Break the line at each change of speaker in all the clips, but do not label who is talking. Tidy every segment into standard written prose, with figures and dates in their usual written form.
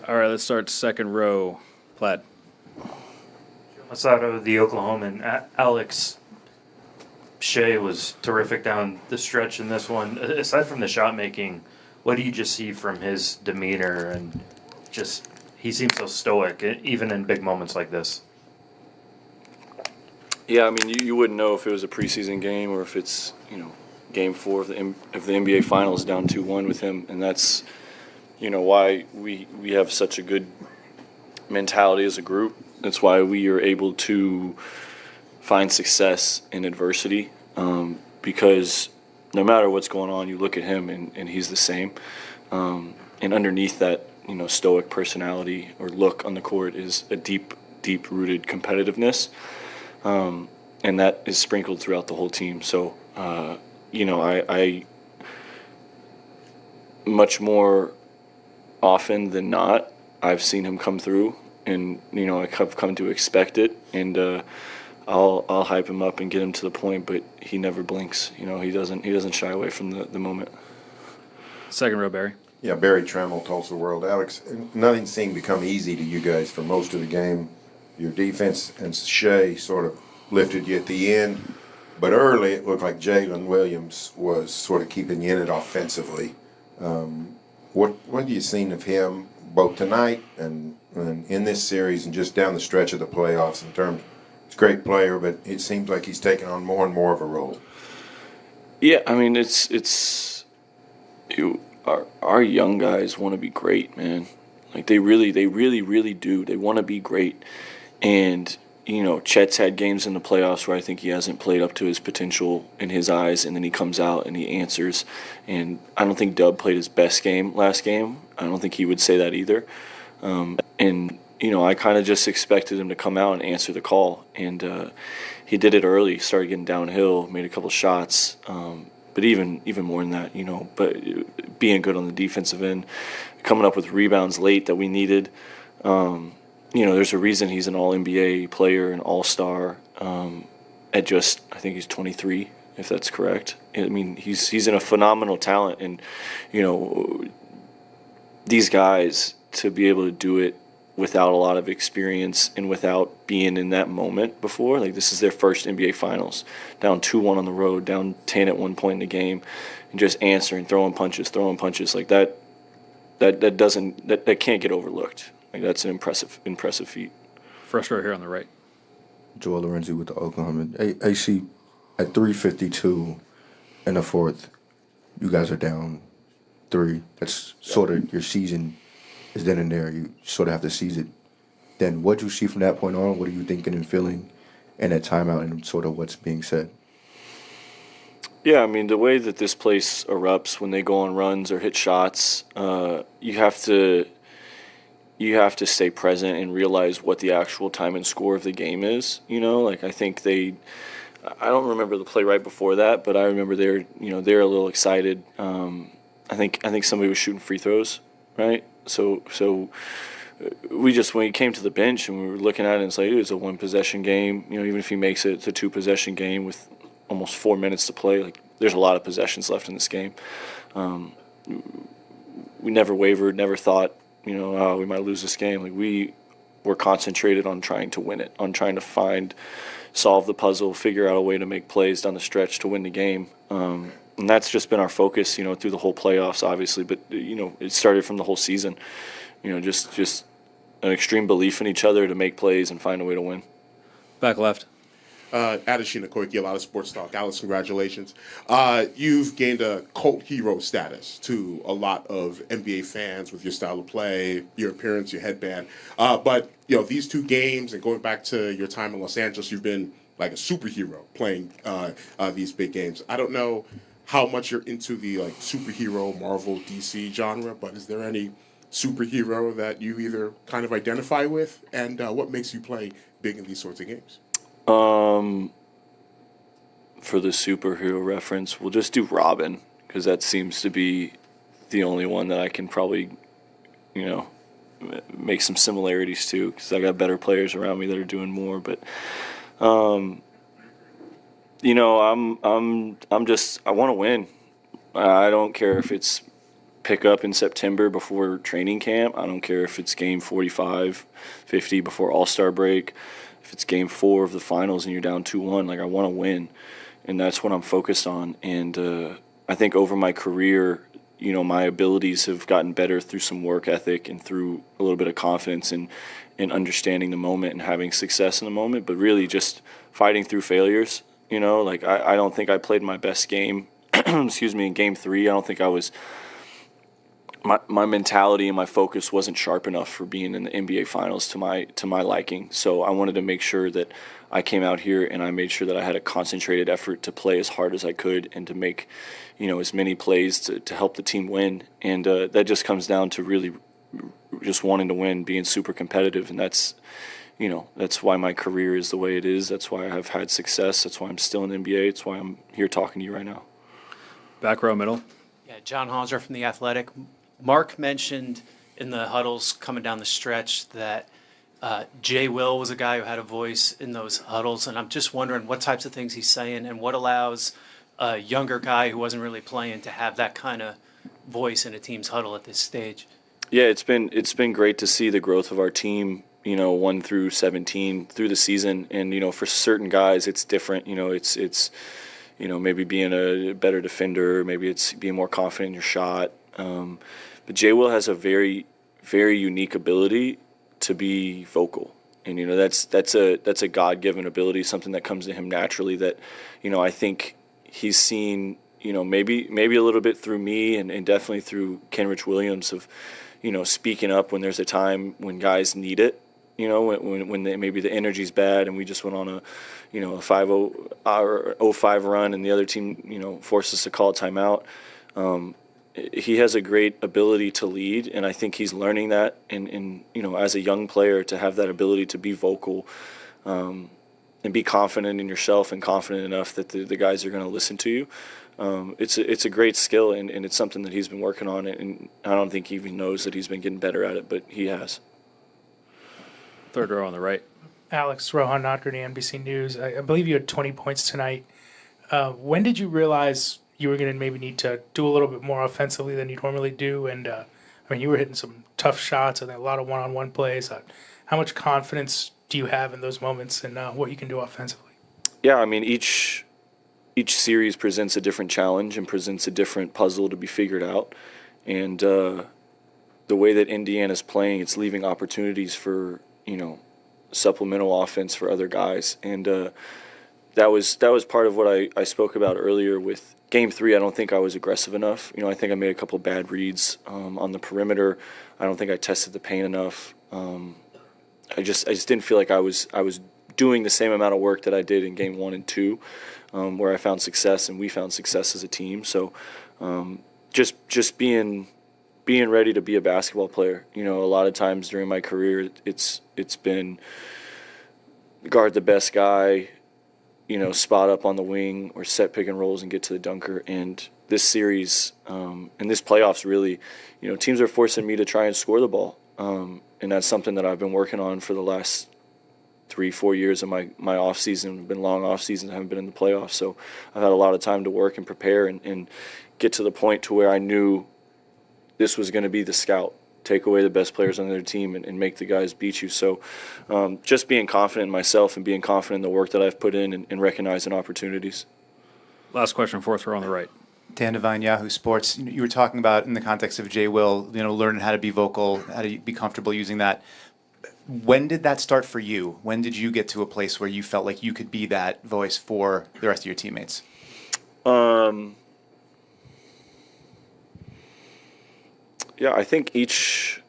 All right, let's start second row. Platt.
Asado, the Oklahoman. Alex, Shea was terrific down the stretch in this one. Aside from the shot making, what do you just see from his demeanor and just he seems so stoic, even in big moments like this?
Yeah, I mean, you wouldn't know if it was a preseason game or if it's, game 4 of the NBA Finals down 2-1 with him, and that's, why we have such a good mentality as a group. That's why we are able to find success in adversity, because no matter what's going on, you look at him and he's the same. And underneath that, stoic personality or look on the court is a deep-rooted competitiveness. And that is sprinkled throughout the whole team. So, I much more often than not, I've seen him come through, and I have come to expect it, and I'll hype him up and get him to the point, but he never blinks. He doesn't shy away from the moment.
Second row, Barry.
Yeah, Barry Trammell, Tulsa World. Alex, nothing seemed to come easy to you guys for most of the game. Your defense and Shea sort of lifted you at the end, but early it looked like Jalen Williams was sort of keeping you in it offensively. What have you seen of him both tonight and in this series and just down the stretch of the playoffs in terms? He's a great player, but it seems like he's taking on more and more of a role.
Yeah, I mean our young guys want to be great, man. Like they really do. They want to be great, and Chet's had games in the playoffs where I think he hasn't played up to his potential in his eyes, and then he comes out and he answers. And I don't think Dub played his best game last game. I don't think he would say that either. I kind of just expected him to come out and answer the call, and he did it early. Started getting downhill, made a couple shots, but even more than that, But being good on the defensive end, coming up with rebounds late that we needed. There's a reason he's an All-NBA player, an All-Star, I think he's 23, if that's correct. I mean, he's in a phenomenal talent, and, these guys, to be able to do it without a lot of experience and without being in that moment before, like this is their first NBA Finals, down 2-1 on the road, down 10 at one point in the game, and just answering, throwing punches like that can't get overlooked. Like that's an impressive feat.
First row here on the right.
Joel Lorenzi with the Oklahoma. AC at 3:52 in the fourth, you guys are down 3. That's sort of your season is then and there. You sort of have to seize it. Then what do you see from that point on? What are you thinking and feeling in that timeout and sort of what's being said?
Yeah, I mean, the way that this place erupts when they go on runs or hit shots, you have to stay present and realize what the actual time and score of the game is. I think I don't remember the play right before that, but I remember they're a little excited. I think somebody was shooting free throws, right? So we just, when he came to the bench and we were looking at it, and it's like, it was a 1-possession game. Even if he makes it, it's a 2-possession game with almost 4 minutes to play. Like, there's a lot of possessions left in this game. We never wavered, never thought, we might lose this game. Like, we were concentrated on trying to win it, on trying to solve the puzzle, figure out a way to make plays down the stretch to win the game. And that's just been our focus, through the whole playoffs, obviously. But, it started from the whole season. Just an extreme belief in each other to make plays and find a way to win.
Back left.
Adeshina Koiki, a lot of sports talk. Alex, congratulations. You've gained a cult hero status to a lot of NBA fans with your style of play, your appearance, your headband. But, these 2 games and going back to your time in Los Angeles, you've been like a superhero playing these big games. I don't know how much you're into the superhero, Marvel, DC genre, but is there any superhero that you either kind of identify with, and what makes you play big in these sorts of games?
For the superhero reference, we'll just do Robin, because that seems to be the only one that I can probably, make some similarities to, because I got better players around me that are doing more. But, I'm just, I want to win. I don't care if it's pick up in September before training camp. I don't care if it's game 45, 50 before All-Star break, if it's game 4 of the finals and you're down 2-1. Like, I want to win, and that's what I'm focused on. And I think over my career, you know, my abilities have gotten better through some work ethic and through a little bit of confidence and understanding the moment and having success in the moment, but really just fighting through failures. You know, like, I don't think I played my best game, excuse me, in game 3. I don't think I was, my mentality and my focus wasn't sharp enough for being in the NBA finals to my liking. So I wanted to make sure that I came out here and I made sure that I had a concentrated effort to play as hard as I could and to make, you know, as many plays to help the team win. And that just comes down to really just wanting to win, being super competitive. And that's, you know, that's why my career is the way it is. That's why I've had success. That's why I'm still in the NBA. It's why I'm here talking to you right now.
Back row, middle.
Yeah, John Hauser from The Athletic. Mark mentioned in the huddles coming down the stretch that Jay Will was a guy who had a voice in those huddles, and I'm just wondering what types of things he's saying and what allows a younger guy who wasn't really playing to have that kind of voice in a team's huddle at this stage.
Yeah, it's been great to see the growth of our team, you know, 1 through 17 through the season. And, you know, for certain guys it's different. You know, it's you know, maybe being a better defender, maybe it's being more confident in your shot. But Jay Will has a very, very unique ability to be vocal. And, you know, that's a God-given ability, something that comes to him naturally that, you know, I think he's seen, you know, maybe a little bit through me and definitely through Kenrich Williams of, you know, speaking up when there's a time when guys need it, you know, when maybe the energy's bad and we just went on a, you know, a 5-0 or 0-5 run and the other team, you know, forced us to call a timeout. He has a great ability to lead, and I think he's learning that in you know, as a young player, to have that ability to be vocal and be confident in yourself and confident enough that the guys are going to listen to you. It's a great skill, and it's something that he's been working on, and I don't think he even knows that he's been getting better at it, but he has.
Third row on the right.
Alex, Rohan Nadkarni, NBC News. I believe you had 20 points tonight. When did you realize you were going to maybe need to do a little bit more offensively than you normally do? And, I mean, you were hitting some tough shots and a lot of one-on-one plays. How much confidence do you have in those moments and what you can do offensively?
Yeah, I mean, each series presents a different challenge and presents a different puzzle to be figured out. And the way that Indiana's playing, it's leaving opportunities for, you know, supplemental offense for other guys. And that was part of what I spoke about earlier with Game 3. I don't think I was aggressive enough. You know, I think I made a couple bad reads on the perimeter. I don't think I tested the paint enough. I just didn't feel like I was doing the same amount of work that I did in Game 1 and 2, where I found success and we found success as a team. So just being ready to be a basketball player. You know, a lot of times during my career, it's been guard the best guy, you know, spot up on the wing or set pick and rolls and get to the dunker. And this series and this playoffs really, you know, teams are forcing me to try and score the ball. And that's something that I've been working on for the last 3-4 years of my off season. It's been long off seasons. I haven't been in the playoffs. So I've had a lot of time to work and prepare and get to the point to where I knew this was going to be the scout. Take away the best players on their team and make the guys beat you. So just being confident in myself and being confident in the work that I've put in and recognizing opportunities.
Last question, fourth row on the right.
Dan Devine, Yahoo Sports. You were talking about, in the context of Jay Will, you know, learning how to be vocal, how to be comfortable using that. When did that start for you? When did you get to a place where you felt like you could be that voice for the rest of your teammates?
Yeah, I think each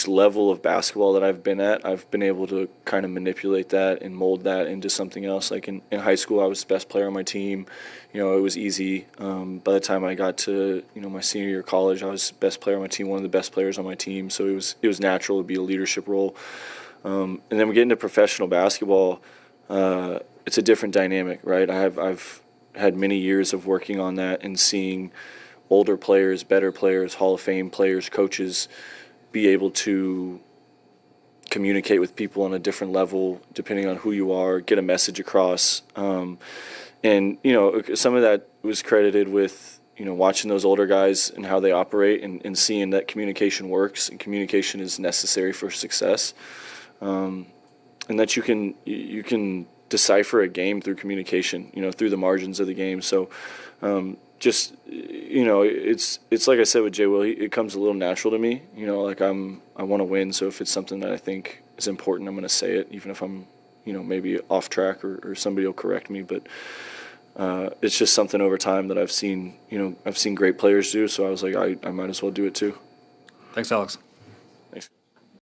level of basketball that I've been at, I've been able to kind of manipulate that and mold that into something else. Like in high school, I was the best player on my team. You know, it was easy. By the time I got to, you know, my senior year of college, I was the best player on my team, one of the best players on my team. So it was natural to be a leadership role. And then we get into professional basketball. It's a different dynamic, right? I've had many years of working on that and seeing older players, better players, Hall of Fame players, coaches be able to communicate with people on a different level depending on who you are, get a message across. And, you know, some of that was credited with, watching those older guys and how they operate and seeing that communication works and communication is necessary for success, and that you can decipher a game through communication, through the margins of the game. So it's like I said with Jay Will, it comes a little natural to me. Like I want to win, so if it's something that I think is important, I'm going to say it, even if I'm maybe off track or somebody will correct me. But it's just something over time that I've seen great players do. So I was like, I might as well do it too.
Thanks, Alex.